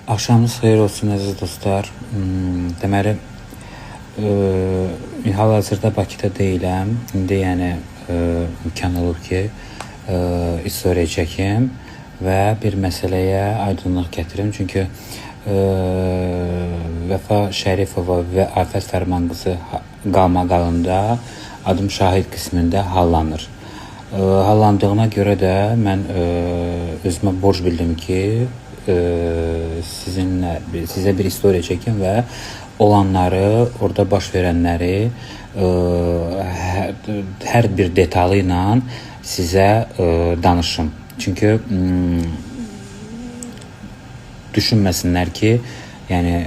Axşamınız xeyir olsun əziz dostlar. Deməli, hal-hazırda Bakıda deyiləm. İndi yəni imkan olub ki, istoriya çəkim və bir məsələyə aydınlıq gətirim. Çünki Vəfa Şərifova və Afət Fərmanqızı qalmaqalında adım şahid qismində hallanır. Hallandığına görə də mən özümə borc bildim ki, sizə bir istoriya çəkim və olanları, orada baş verənləri hər bir detalı ilə sizə danışım. Çünki düşünməsinlər ki, yəni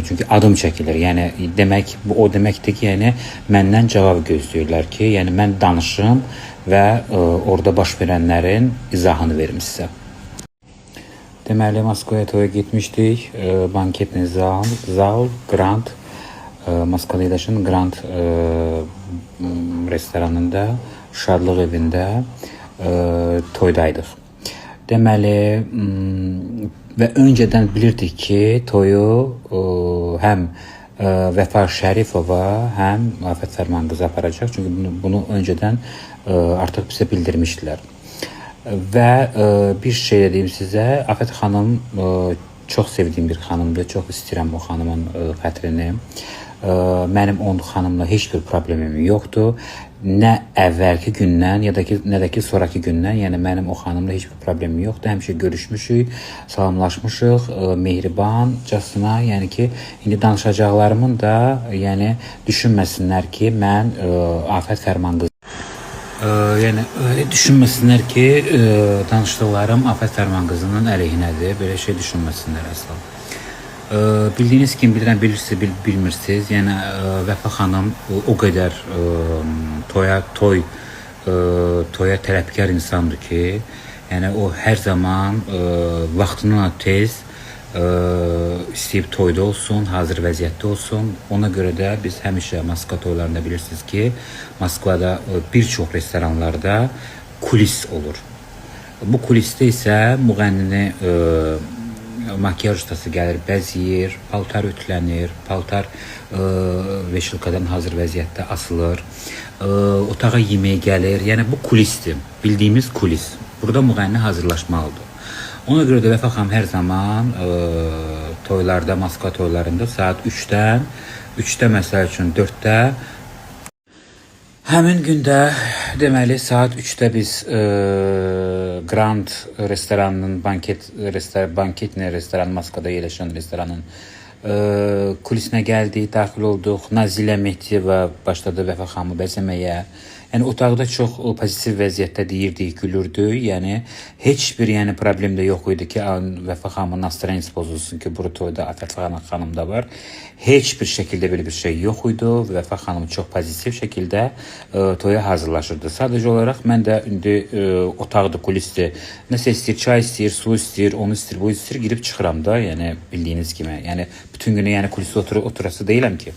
çünki adım çəkilir. Yəni demək bu o deməkdir ki, yəni məndən cavab gözləyirlər ki, yəni mən danışım və orada baş verənlərin izahını verim sizə. Deməli, Moskvaya toya getmişdik. Banketli zal, Grand, Moskvada yerləşən Grand restoranında, şadlıq evində toydaydıq. Deməli, və öncədən bilirdik ki, toyu həm Vəfa Şərifova, həm Afət Fərmanqızı aparacaq. Çünki bunu öncədən artıq bizə bildirmişdilər. Və bir şey deyim sizə, Afət xanım çox sevdiyim bir xanımdır, çox istəyirəm o xanımın xətrini. Mənim o xanımla heç bir problemim yoxdur. Nə əvvəlki gündən, nə də ki sonraki gündən, yəni mənim o xanımla heç bir problemim yoxdur. Həmişə görüşmüşük, salamlaşmışıq, mehribancasına, yəni ki, indi danışacaqlarımın da, yəni düşünməsinlər ki, mən Afət Fərmanqızı yəni düşünməsinlər ki, danışdıqlarım Afət Fərmanqızının əleyhinədir. Belə şey düşünməsinlər əsla. Bildiyiniz kimi, bilirəm, bilirsiniz, bilmirsiniz. Yəni Vəfa xanım o qədər toya tələbkar insandır ki, yəni o hər zaman vaxtından tez istəyib toyda olsun, hazır vəziyyətdə olsun. Ona görə də biz həmişə Moskva toylarında bilirsiniz ki, Moskvada bir çox restoranlarda kulis olur. Bu kulisdə isə müğənnini makyaj ustası gəlir, bəzəyir, paltar ütülənir, paltar veşilkadan hazır vəziyyətdə asılır, otağa yemək gəlir. Yəni bu kulisdir, bildiyimiz kulis. Burada müğənni hazırlaşmalıdır. Ona görə də Vəfa xanım hər zaman toylarda, Moskva toylarında saat 3-də məsəl üçün 4-də həmin gündə deməli saat 3-də biz Grand restoranının banketli restoran, Moskvada yerləşən restoranın kulisinə gəldik, daxil olduq. Nazilə Mehdiyeva başladı Vəfa xanımı bəzəməyə. Yəni otaqda çox pozitiv vəziyyətdə deyirdik, gülürdük. Yəni heç bir problem də yox idi ki, Vəfa xanımın nastroyenisi pozulsun ki, bu toyda Afət xanım da var. Heç bir şəkildə belə bir şey yox idi. Vəfa xanım çox pozitiv şəkildə toya hazırlaşırdı. Sadəcə olaraq mən də indi otaqda kulisdir. Nəsə istəyir, çay istəyir, su istəyir, onu istəyir, bu istəyir, girib çıxıram da. Yəni bildiyiniz kimi. Yəni bütün günü kulisdə oturası deyiləm ki.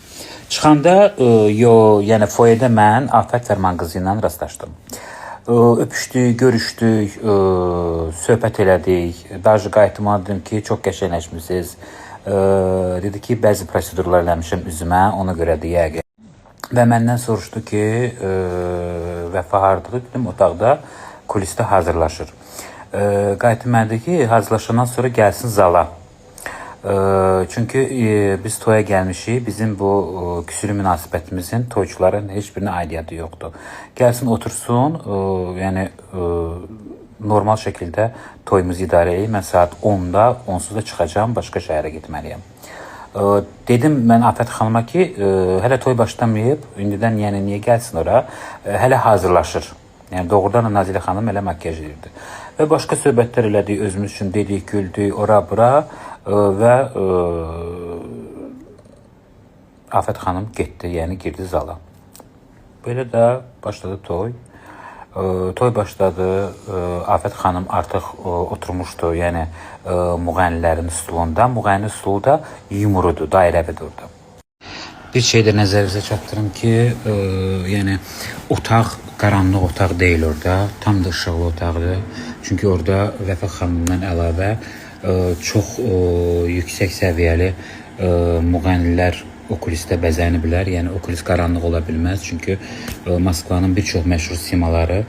Çıxanda yəni foyedə mən Afət Fərmanqızı ilə rastlaşdım. Öpüşdük, görüşdük, söhbət elədik. Daha qayıtma dedim ki, çox qəşəngləşmisiniz. Dedi ki, bəzi prosedurlar eləmişəm üzümə, ona görə deyək. Və məndən soruşdu ki, Vəfa hardadır? Dedim, otaqda, kulisdə hazırlaşır. Qayıtım mənə dedi ki, hazırlaşandan sonra gəlsin zala. Çünki biz toya gəlmişik, bizim bu küsülü münasibətimizin toyçuların heç birinə aidiyyatı yoxdur. Gəlsin, otursun, yəni normal şəkildə toyumuzu idarə edək. Mən saat 10-da, 10-suzda çıxacağım, başqa şəhərə getməliyəm. Dedim mən Afət xanıma ki, hələ toy başlamayıb, indidən yəni niyə gəlsin ora, hələ hazırlaşır. Yəni doğrudan da Nazilə xanım elə makyaj edirdi. Və başqa söhbətlər elədik, özümüz üçün dedik, güldük, ora-bura. Və Afət xanım getdi, yəni girdi zala. Belə də başladı toy. Toy başladı, Afət xanım artıq oturmuşdu, yəni müğənnilərin stulunda. Müğənni stulu da yumurudur, dairəvidir orada. Bir şey də nəzərinizə çatdırım ki, yəni otaq qaranlıq otaq deyil orada, tam da işıqlı otaqdır. Çünki orada Vəfa xanımdan əlavə çox yüksək səviyyəli müğənnilər okulistdə bəzəniblər. Yəni okulis qaranlıq ola bilməz. Çünki Moskvanın bir çox məşhur simaları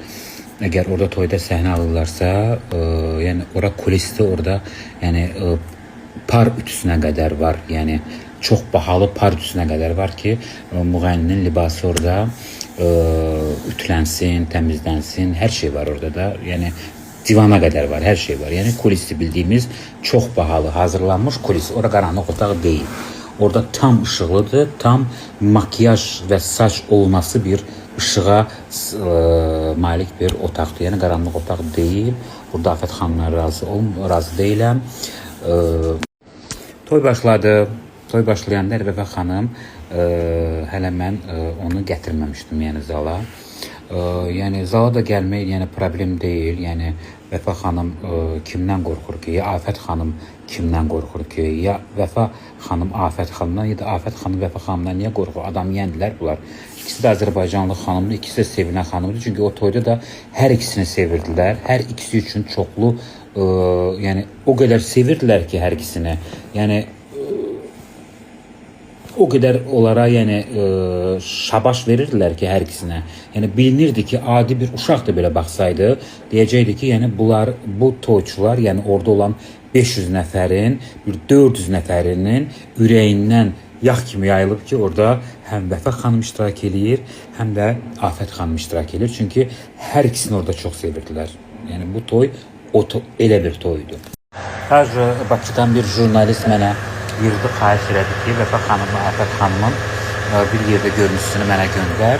əgər orada toyda səhnə alırlarsa, yəni ora kulisdə orada yəni par ütüsünə qədər var. Yəni çox bahalı par ütüsünə qədər var ki, müğənninin libası orada ütülənsin, təmizlənsin, hər şey var orada da. Yəni divana qədər var, hər şey var. Yəni kulisi bildiyimiz çox bahalı hazırlanmış kulis. Ora qaranlıq otaq deyil. Orada tam işıqlıdır, tam makyaj və saç olması bir işığa malik bir otaqdır. Yəni qaranlıq otaq deyil. Burada Afət xanımla razı deyiləm. Toy başladı. Toy başlayanda Vəfa xanım hələ mən onu gətirməmişdim, yəni zala. Yəni zala da gəlmək yəni problem deyil. Yəni Vəfa xanım kimdən qorxur ki? Ya Afət xanım kimdən qorxur ki? Ya Vəfa xanım Afət xanımdan, ya da Afət xanım Vəfa xanımdan niyə qorxur? Adam yendilər bunlar. İkisi də Azərbaycanlı xanımdır, ikisi də sevilən xanımdır. Çünki o toyda da hər ikisini sevirdilər. Hər ikisi üçün çoxlu yəni o qədər sevirdilər ki, hər ikisini. Yəni o qədər onlara yəni şabaş verirdilər ki, hər ikisinə. Yəni bilinirdi ki, adi bir uşaq da belə baxsaydı, deyəcəkdi ki, yəni bu toyçular, yəni orada olan 500 nəfərin, bir 400 nəfərinin ürəyindən yağ kimi yayılıb ki, orada həm Vəfa xanım iştirak eləyir, həm də Afət xanım iştirak eləyir. Çünki hər ikisini orada çox sevirdilər. Yəni bu toy elə bir toydu. Bakıdan bir jurnalist mənə yığdı, xahiş elədi ki, Vəfa xanımla Afət xanımın bir yerdə görüntüsünü mənə göndər.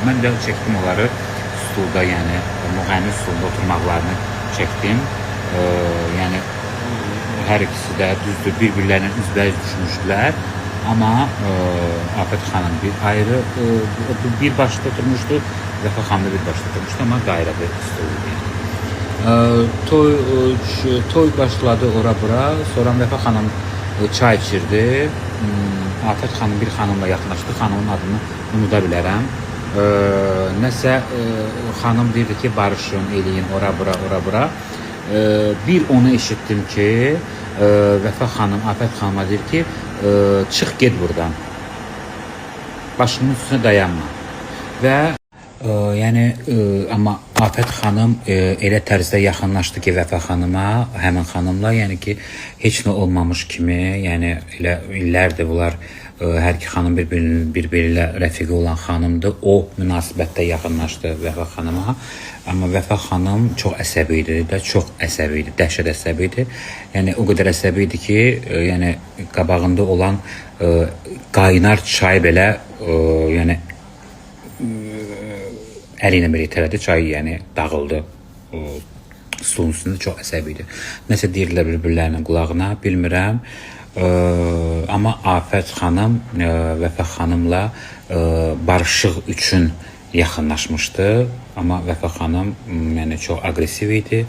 Mən də çəkdim onları stulda, yəni müğənni stulda oturmaqlarını çəkdim. Yəni hər ikisi də düzdür, bir-birlərinin üzbəyiz düşmüşdülər. Amma Afət xanım bir ayrı bir başda oturmuşdu, Vəfa xanım da bir başda oturmuşdu, amma dairə bir stuldu. Toy başladı ora-bura, sonra Vəfa xanım çay içirdi. Afət xanım bir xanımla yaxınlaşdı. Xanımın adını unuda bilərəm. Nəsə xanım deyirdi ki, barışın, eləyin, ora-bura. Bir onu eşitdim ki, Vəfa xanım Afət xanıma deyir ki, çıx get buradan. Başının üstüne dayanma. Və yəni amma Afət xanım elə tərzdə yaxınlaşdı ki, Vəfa xanıma, həmin xanımla, yəni ki, heç nə olmamış kimi, yəni elə illərdir bunlar hər iki xanım bir-biri ilə rəfiqi olan xanımdır. O münasibətdə yaxınlaşdı Vəfa xanıma. Amma Vəfa xanım çox əsəbi idi, dəhşət əsəbi idi. Yəni o qədər əsəbi idi ki, yəni qabağında olan qaynar çay belə yəni əli ilə belə itələdi, çay yəni dağıldı. Stolun üstündə çox əsəbi idi. Nəsə deyirlər bir-birlərinin qulağına, bilmirəm. Amma Afət xanım Vəfa xanımla barışıq üçün yaxınlaşmışdı. Amma Vəfa xanım yəni çox aqressiv idi.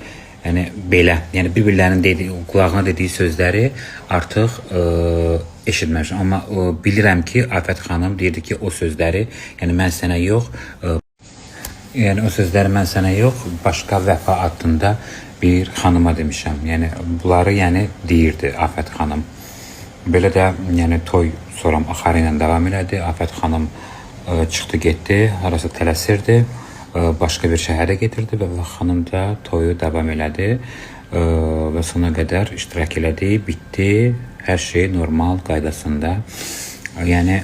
Yəni belə, yəni bir-birlərinin qulağına dediyi sözləri artıq eşitməmişəm. Amma bilirəm ki, Afət xanım deyirdi ki, o sözləri, yəni mən sənə yox, başqa Vəfa adında bir xanıma demişəm. Yəni bunları yəni deyirdi Afət xanım. Belə də yəni toy sonra axarı ilə davam elədi. Afət xanım çıxdı, getdi, harasa tələsirdi. Başqa bir şəhərə getirdi və Vəfa xanım da toyu davam elədi və sona qədər iştirak elədi, bitdi. Hər şey normal qaydasında. Yəni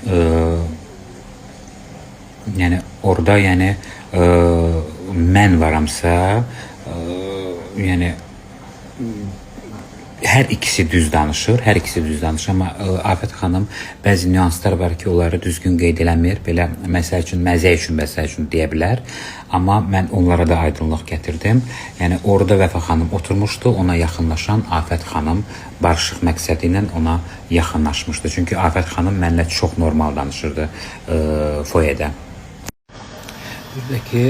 orada yəni mən varamsa, yəni hər ikisi düz danışır, amma Afət xanım bəzi nüanslar var ki, onları düzgün qeyd eləmir, belə məsəl üçün, məzə üçün deyə bilər. Amma mən onlara da aydınlıq gətirdim. Yəni orada Vəfa xanım oturmuşdu, ona yaxınlaşan Afət xanım barışıq məqsədi ilə ona yaxınlaşmışdı. Çünki Afət xanım mənlə çox normal danışırdı foyedə. Bir də ki,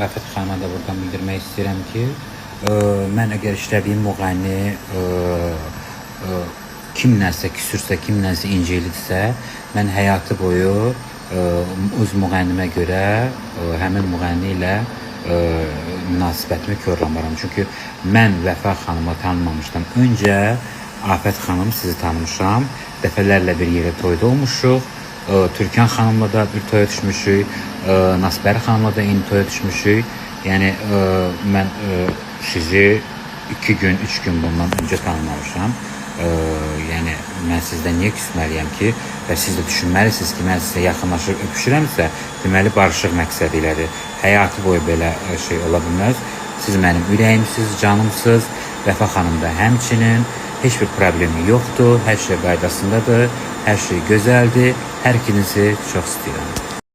Afət xanıma da buradan bildirmək istəyirəm ki, mən əgər işlədiyim müğənni kimlənsə küsürsə, kimlənsə incelidirsə, mən həyatı boyu öz müğənnimə görə həmin müğənni ilə münasibətimi korlamaram. Çünki mən Vəfa xanımı tanımamışdım. Öncə Afət xanım sizi tanımışam. Dəfələrlə bir yerə toyda olmuşuq. Türkan xanımla da bir toya düşmüşük. Nasbəri xanımla da eyni toya düşmüşük. Yəni mən sizi 2 gün, 3 gün bundan öncə tanımamışam. Yəni mən sizdən niyə küsməliyəm ki, və siz də düşünməlisiniz ki, mən sizə yaxınlaşıb öpüşürəmsə, deməli barışıq məqsədi ilədir. Həyatı boyu belə şey ola bilməz. Siz mənim ürəyimsiz, canımsız. Vəfa xanım da həmçinin heç bir problemi yoxdur. Hər şey qaydasındadır. Hər şey gözəldir. Hər ikinizi çox istəyirəm.